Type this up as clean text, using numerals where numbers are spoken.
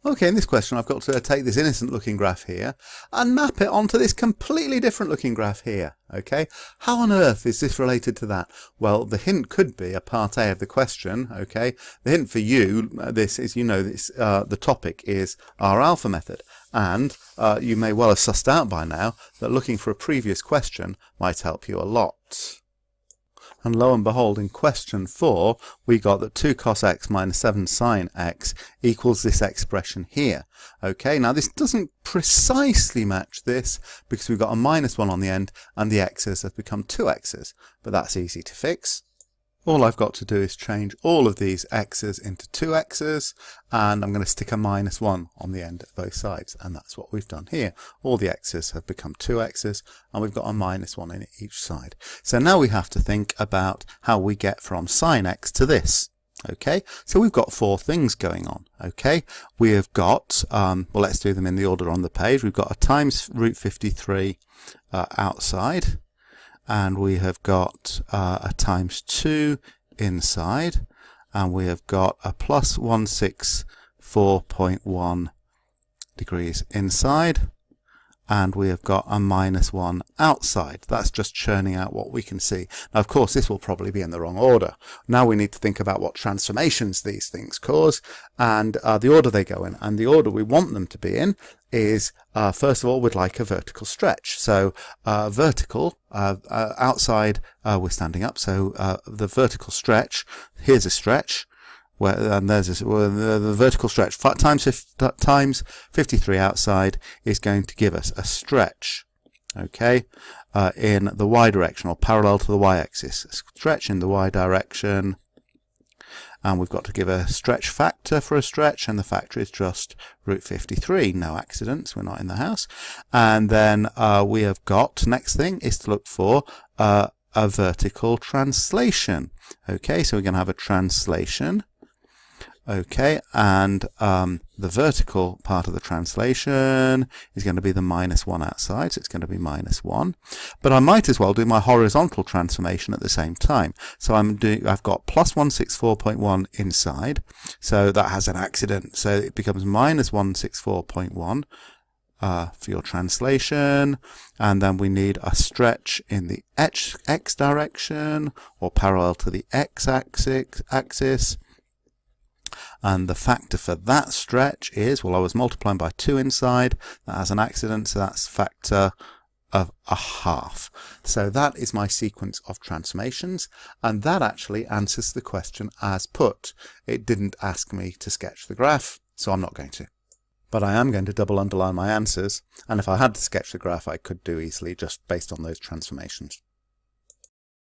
Okay, in this question I've got to take this innocent looking graph here and map it onto this completely different looking graph here. Okay, how on earth is this related to that? Well, the hint could be a part A of the question. Okay, the hint for you, this is, the topic is R alpha method, and you may well have sussed out by now that looking for a previous question might help you a lot. And lo and behold, in question 4, we got that 2 cos x minus 7 sin x equals this expression here. Okay, now this doesn't precisely match this because we've got a -1 on the end and the x's have become 2 x's, but that's easy to fix. All I've got to do is change all of these x's into 2 x's, and I'm going to stick a -1 on the end of both sides, and that's what we've done here. All the x's have become 2 x's, and we've got a -1 in each side. So now we have to think about how we get from sin x to this. Okay, so we've got 4 things going on. Okay, we have got, well, let's do them in the order on the page. We've got a times root 53 outside, and we have got a times 2 inside, and we have got a plus 164.1 degrees inside, and we have got a -1 outside. That's just churning out what we can see. Now, of course, this will probably be in the wrong order. Now we need to think about what transformations these things cause and the order they go in. And the order we want them to be in is, first of all, we'd like a vertical stretch. So vertical, outside, we're standing up. So the vertical stretch, here's a stretch. And there's the vertical stretch times 53 outside is going to give us a stretch, okay, in the y direction or parallel to the y-axis. A stretch in the y direction, and we've got to give a stretch factor for a stretch, and the factor is just root 53. No accidents, we're not in the house. And then we have got, next thing is to look for a vertical translation. Okay, so we're going to have a translation. Okay, and the vertical part of the translation is going to be the -1 outside, so it's going to be -1. But I might as well do my horizontal transformation at the same time. So I've got plus 164.1 inside, so that has an accident, so it becomes -164.1 for your translation, and then we need a stretch in the x direction or parallel to the x-axis. And the factor for that stretch is, well, I was multiplying by 2 inside. That has an accident, so that's factor of 1/2. So that is my sequence of transformations, and that actually answers the question as put. It didn't ask me to sketch the graph, so I'm not going to. But I am going to double underline my answers, and if I had to sketch the graph, I could do easily just based on those transformations.